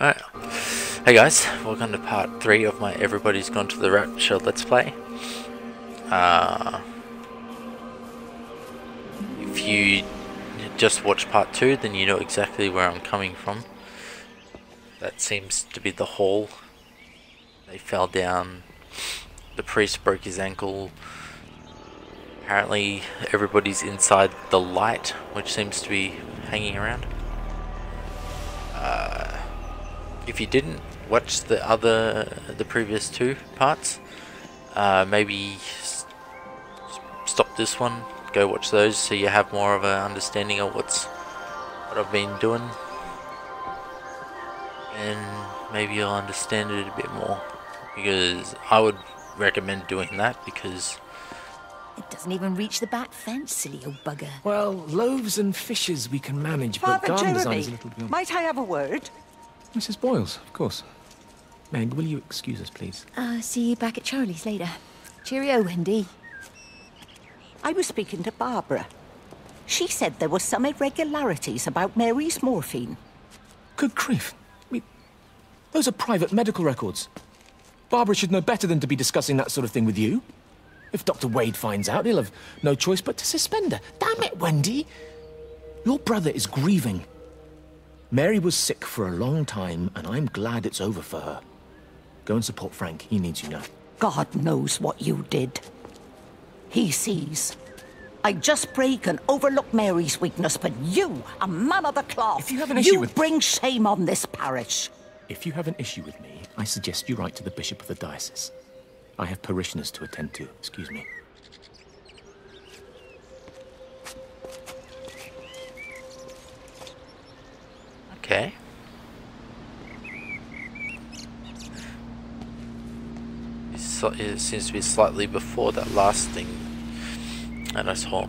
Alright, hey guys, welcome to part 3 of my Everybody's Gone to the Rapture Let's Play. If you just watched part 2, then you know exactly where I'm coming from. That seems to be the hall. They fell down, the priest broke his ankle. Apparently everybody's inside the light, which seems to be hanging around. If you didn't watch the previous 2 parts, maybe stop this one, go watch those so you have more of an understanding of what I've been doing, and maybe you'll understand it a bit more, because I would recommend doing that, because it doesn't even reach the back fence, silly old bugger. Well, loaves and fishes we can manage, but Father garden design Jeremy, is a little beyond. might I have a word? Mrs. Boyles, of course. Meg, will you excuse us, please? See you back at Charlie's later. Cheerio, Wendy. I was speaking to Barbara. She said there were some irregularities about Mary's morphine. Good grief. Those are private medical records. Barbara should know better than to be discussing that sort of thing with you. If Dr. Wade finds out, he'll have no choice but to suspend her. Damn it, Wendy! Your brother is grieving. Mary was sick for a long time, and I'm glad it's over for her. Go and support Frank. He needs you now. God knows what you did. He sees. I just break and overlook Mary's weakness, but you, a man of the cloth, If you have an issue with- bring shame on this parish. If you have an issue with me, I suggest you write to the Bishop of the Diocese. I have parishioners to attend to. Excuse me. okay. It seems to be slightly before that last thing that I saw.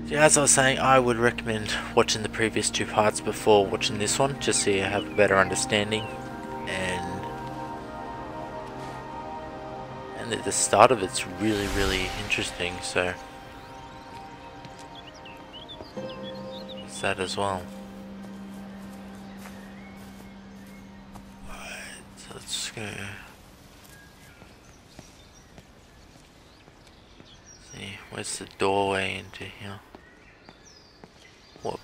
Yeah, as I was saying, I would recommend watching the previous 2 parts before watching this one, just so you have a better understanding. And the start of it's really interesting, so it's that as well. Alright, so let's go. See, where's the doorway into here? Whoop,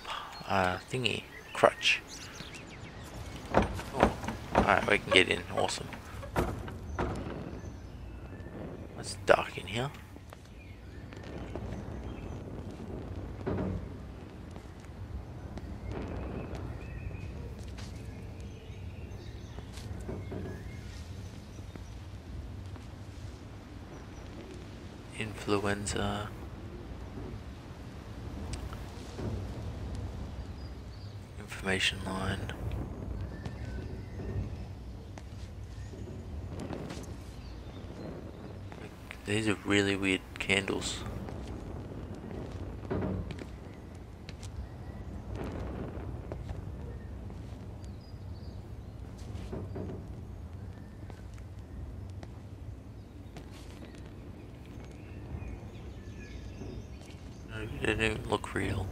thingy, crutch. Oh, alright, we can get in, awesome. It's dark in here. Influenza. Information line. These are really weird candles. No, they don't look real.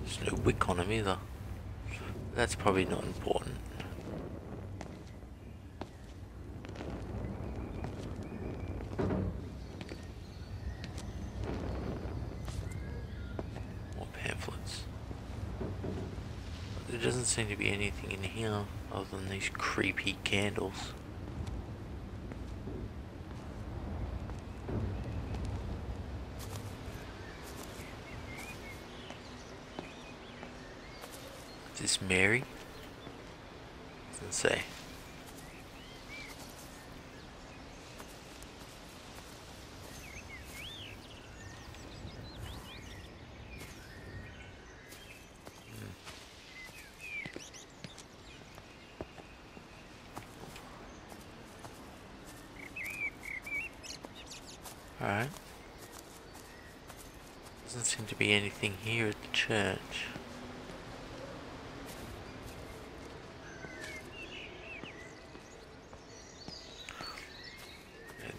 There's no wick on them either. That's probably not important. There doesn't seem to be anything in here other than these creepy candles. Is this Mary? Doesn't say. Alright. Doesn't seem to be anything here at the church.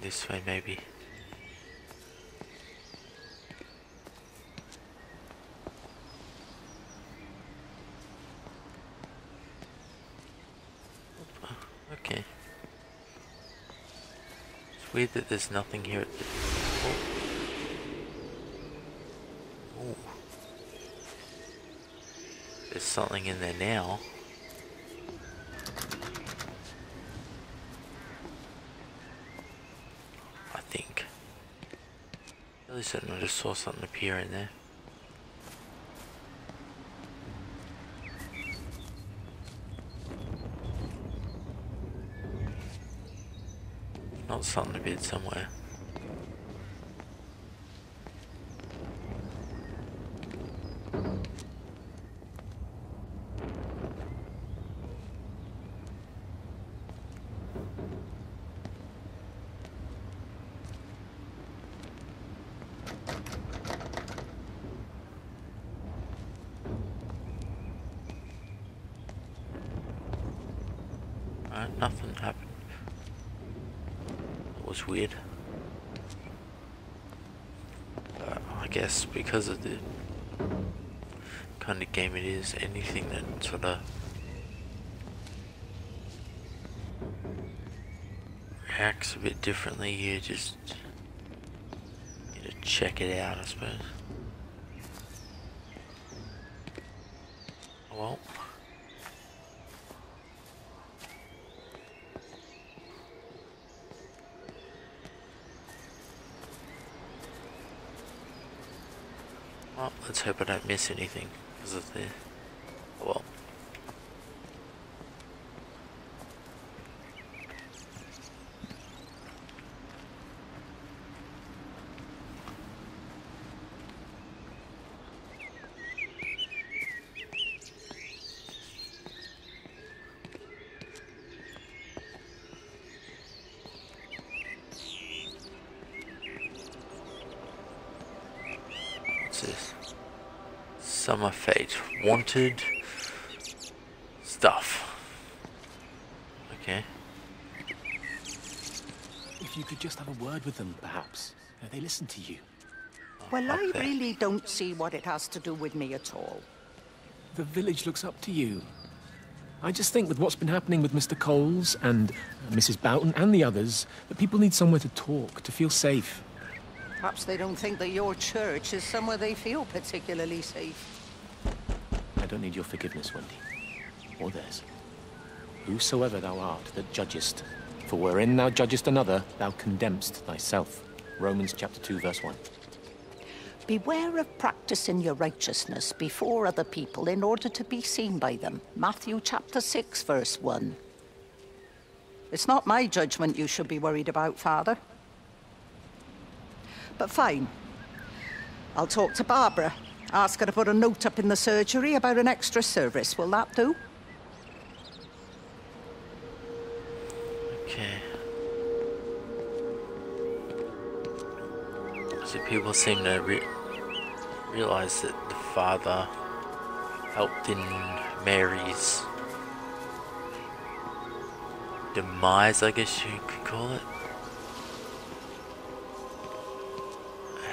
This way maybe. weird that there's nothing here at the... Oh. There's something in there now. I think. Really certain I just saw something appear in there. Not something appeared somewhere. Nothing happened. It was weird. I guess because of the kind of game it is, anything that sort of reacts a bit differently, you just need to check it out, I suppose. Well. Well, let's hope I don't miss anything because of the... well. What's this? Summer Fate. Wanted stuff. Okay. If you could just have a word with them, perhaps. They listen to you. Well, I Okay. really don't see what it has to do with me at all. The village looks up to you. I just think with what's been happening with Mr. Coles and Mrs. Boughton and the others, that people need somewhere to talk, to feel safe. Perhaps they don't think that your church is somewhere they feel particularly safe. I don't need your forgiveness, Wendy. Or theirs. Whosoever thou art that judgest, for wherein thou judgest another, thou condemnest thyself. Romans chapter 2, verse 1. Beware of practicing your righteousness before other people in order to be seen by them. Matthew chapter 6, verse 1. It's not my judgment you should be worried about, Father. But fine. I'll talk to Barbara. Ask her to put a note up in the surgery about an extra service. Will that do? Okay. So people seem to realize that the father helped in Mary's demise, I guess you could call it.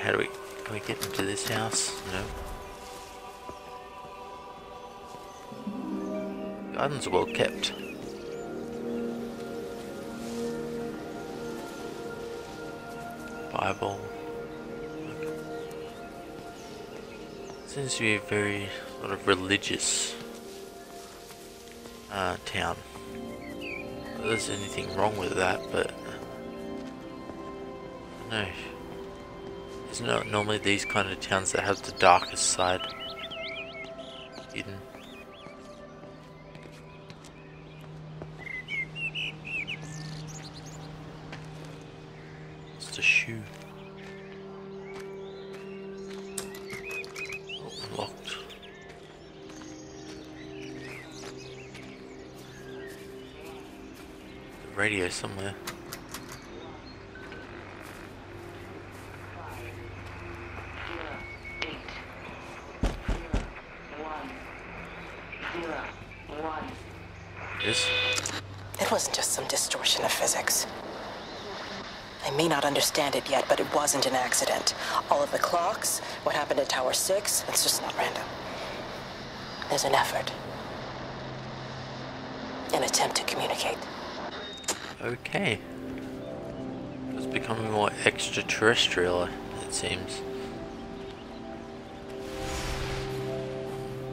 How do can we get into this house? No. Gardens are well kept. Bible. Okay. Seems to be a very sort of religious town. Not that there's anything wrong with that, but no. Isn't it normally these kind of towns that have the darkest side hidden? It's a shoe. Oh, locked. The radio somewhere. It wasn't just some distortion of physics. I may not understand it yet, but it wasn't an accident. All of the clocks, what happened at Tower 6, it's just not random. There's an effort. An attempt to communicate. Okay. Because becoming more extraterrestrial, it seems.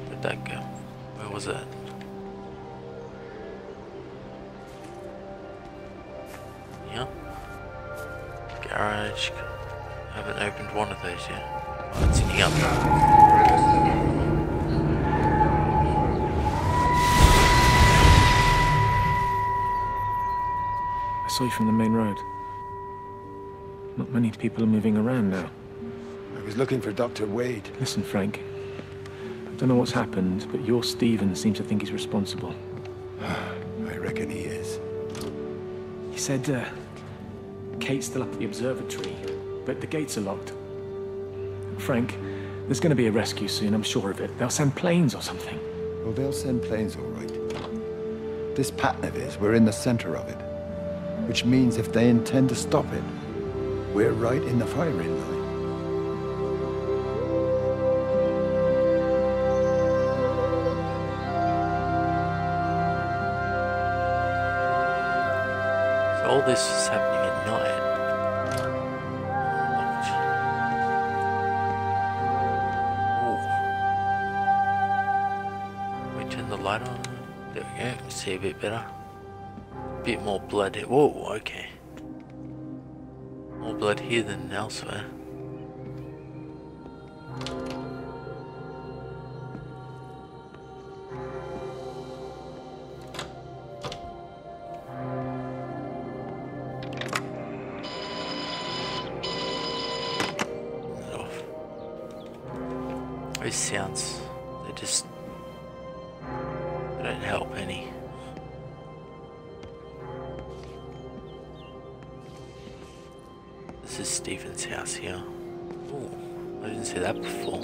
Where'd that go? Where was that? Yeah. Garage. I haven't opened one of those yet. Oh, it's heating up. I saw you from the main road. Not many people are moving around now. I was looking for Dr. Wade. Listen, Frank. I don't know what's happened, but your Stephen seems to think he's responsible. I reckon he is. He said, Kate's still up at the observatory, but the gates are locked. Frank, there's going to be a rescue soon, I'm sure of it. They'll send planes or something. Well, they'll send planes, all right. This pattern of his, we're in the center of it. Which means if they intend to stop it, we're right in the firing line. So all this is happening at night. Locked. Ooh. We turn the light on. There we go. See a bit better. A bit more blood here. Whoa, okay. More blood here than elsewhere. Those sounds, they don't help any. This is Stephen's house here. Ooh, I didn't see that before.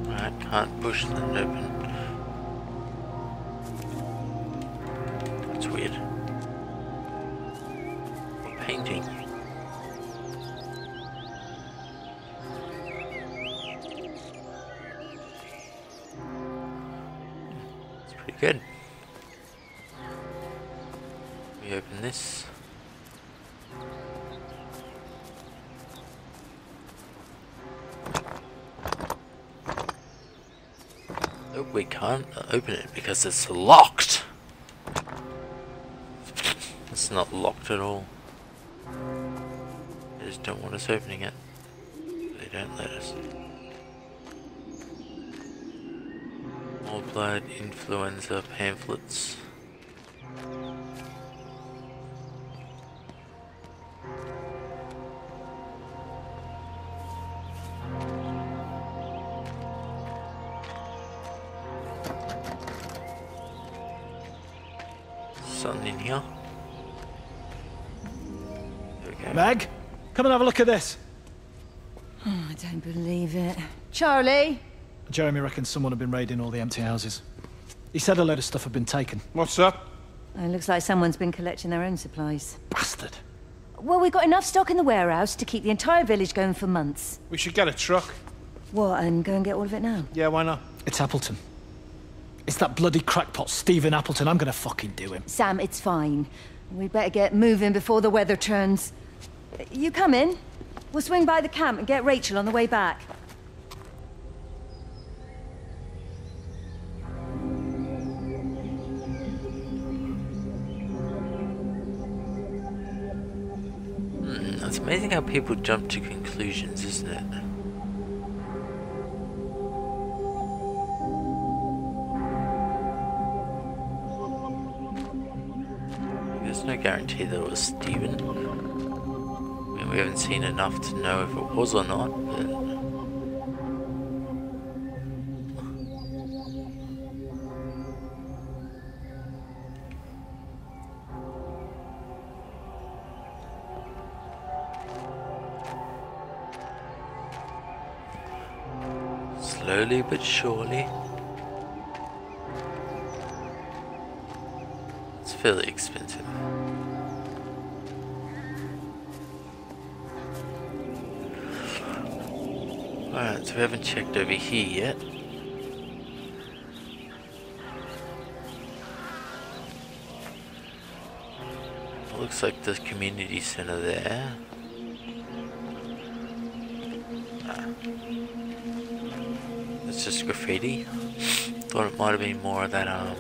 Alright, can't push that open. That's weird. Painting. It's pretty good. We open this. Oh, we can't open it because it's locked. It's not locked at all. They just don't want us opening it. They don't let us. More blood, influenza, pamphlets. Something in here. Okay. Meg, come and have a look at this. Oh, I don't believe it. Charlie? Jeremy reckons someone had been raiding all the empty houses. He said a load of stuff had been taken. What's up? Oh, it looks like someone's been collecting their own supplies. Bastard. Well, we've got enough stock in the warehouse to keep the entire village going for months. We should get a truck. What, and go and get all of it now? Yeah, why not? It's Appleton. It's that bloody crackpot Stephen Appleton. I'm gonna fucking do him. Sam, it's fine. We'd better get moving before the weather turns. You come in. We'll swing by the camp and get Rachel on the way back. It's amazing how people jump to conclusions, isn't it? There's no guarantee that it was Stephen. I mean, we haven't seen enough to know if it was or not, but... Slowly but surely. It's fairly expensive. Alright, so we haven't checked over here yet. It looks like the community center there. It's just graffiti. Thought it might have been more of that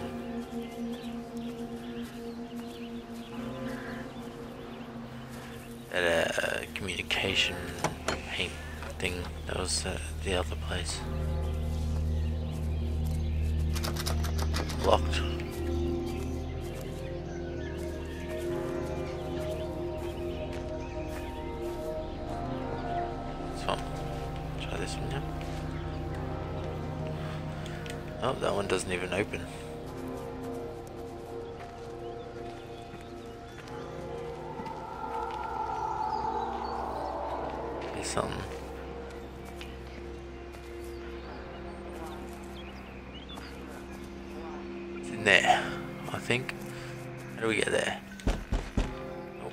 communication paint thing that was the other place. Locked. This one. Try this one now. Oh, that one doesn't even open. There's something. It's in there, I think. How do we get there? Oh.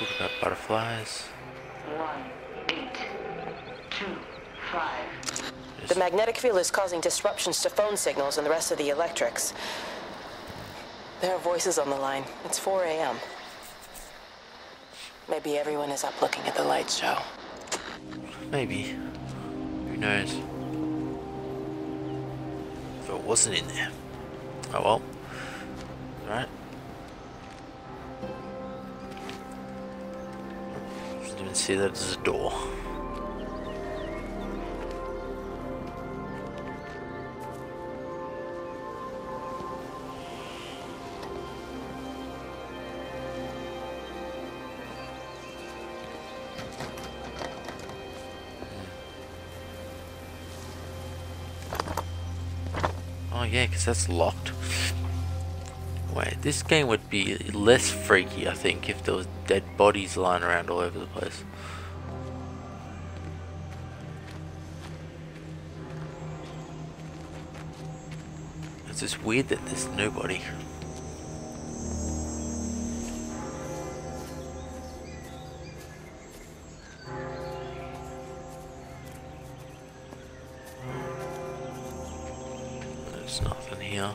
Book about butterflies. 18255. The magnetic field is causing disruptions to phone signals and the rest of the electrics. There are voices on the line. It's 4 a.m. Maybe everyone is up looking at the light show. Maybe. Who knows? If it wasn't in there. Oh well. Alright. Didn't even see that as a door. Oh yeah, because that's locked. Wait, this game would be less freaky, I think, if there was dead bodies lying around all over the place. It's just weird that there's nobody. There's nothing here.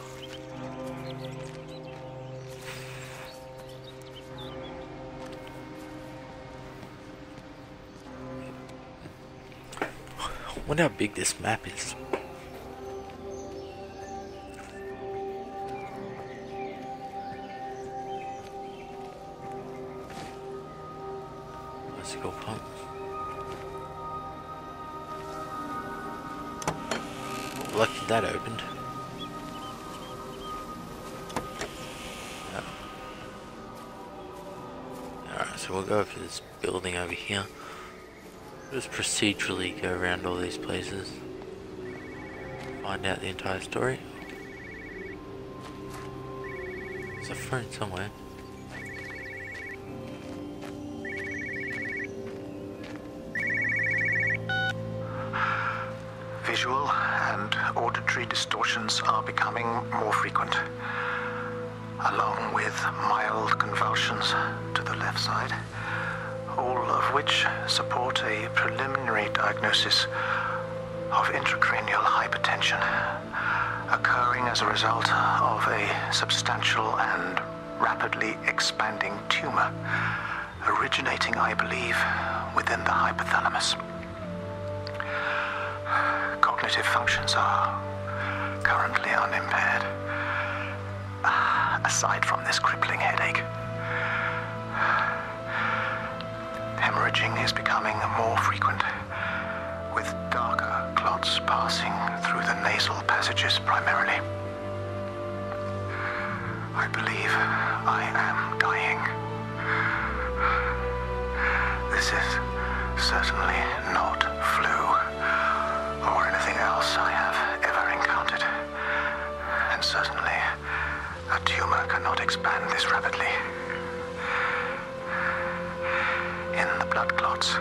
I wonder how big this map is. Bicycle pump. Lucky that opened. Alright, so we'll go for this building over here. Just procedurally go around all these places. Find out the entire story. There's a phone somewhere. Visual and auditory distortions are becoming more frequent, along with mild convulsions to the left side, all of which support a preliminary diagnosis of intracranial hypertension, occurring as a result of a substantial and rapidly expanding tumor, originating, I believe, within the hypothalamus. Cognitive functions are currently unimpaired, aside from this crippling headache. Hemorrhaging is becoming more frequent, with darker clots passing through the nasal passages primarily. I believe I am dying. This is certainly not flu or anything else I have ever encountered, and certainly a tumor cannot expand this rapidly. In the blood clots,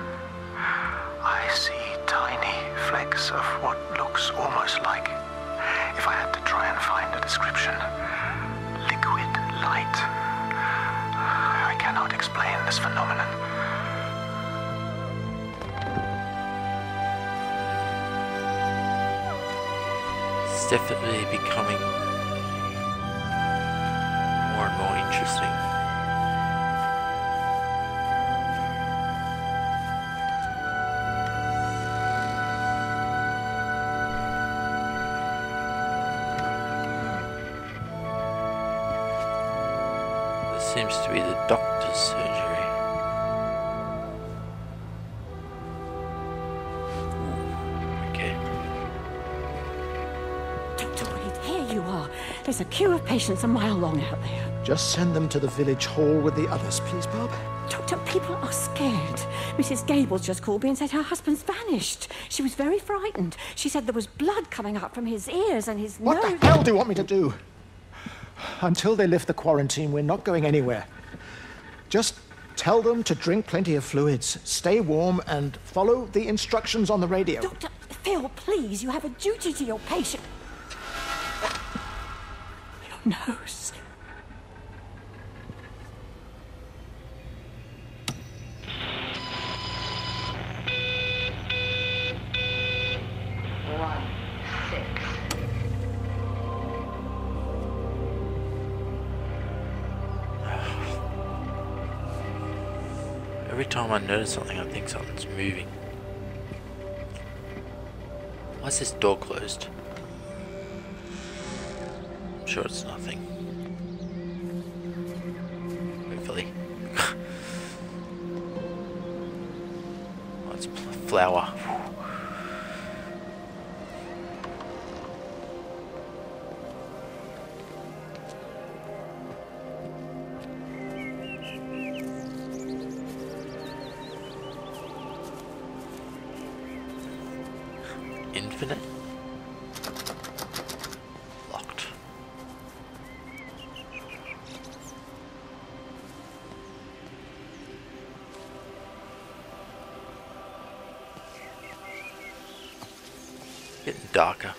I see tiny flecks of what looks almost like, if I had to try and find a description, liquid It's definitely becoming more and more interesting. This seems to be the doctor's surgery. You are. There's a queue of patients a mile long out there. Just send them to the village hall with the others, please, Bob. Doctor, people are scared. Mrs. Gables just called me and said her husband's vanished. She was very frightened. She said there was blood coming up from his ears and his nose. What the hell do you want me to do? Until they lift the quarantine, we're not going anywhere. Just tell them to drink plenty of fluids, stay warm, and follow the instructions on the radio. Dr. Phil, please, you have a duty to your patient. Your nose. Every time I notice something, I think something's moving. Why is this door closed? I'm sure it's nothing. Hopefully. Oh, it's flour. Infinite? Locked. Getting darker.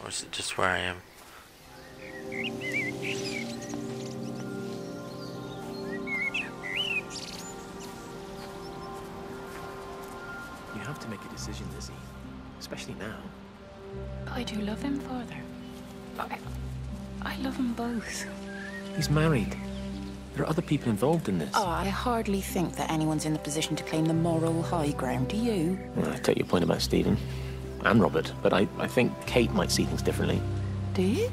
Or is it just where I am? You have to make a decision, Lizzie. Especially now. I do love him, Father. I love them both. He's married. There are other people involved in this. Oh, I hardly think that anyone's in the position to claim the moral high ground, do you? Well, I take your point about Stephen. And Robert. But I think Kate might see things differently. Do you?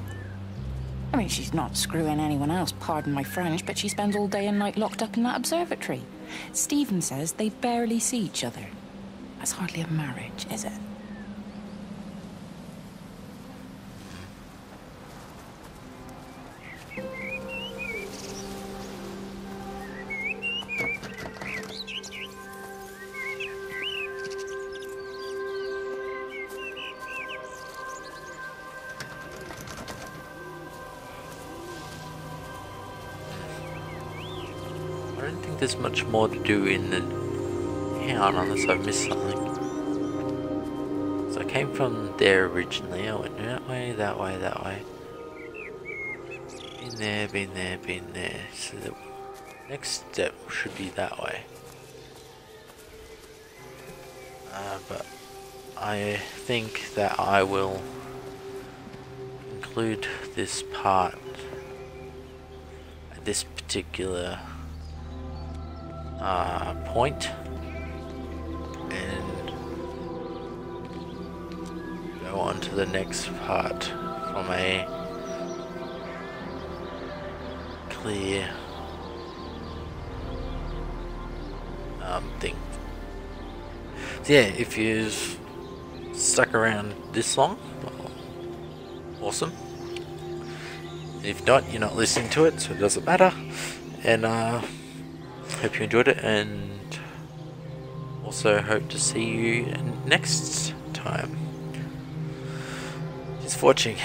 I mean, she's not screwing anyone else, pardon my French, but she spends all day and night locked up in that observatory. Stephen says they barely see each other. That's hardly a marriage, is it? I don't think there's much more to do in the town unless I've missed something. So I came from there originally. I went that way, that way, that way. Been there, been there, been there. So the next step should be that way. But I think that I will conclude this part at this particular point and go on to the next part from a clear thing. So yeah, if you've stuck around this long, well, awesome. And if not, you're not listening to it, so it doesn't matter. And hope you enjoyed it, and also hope to see you next time. Thanks for watching.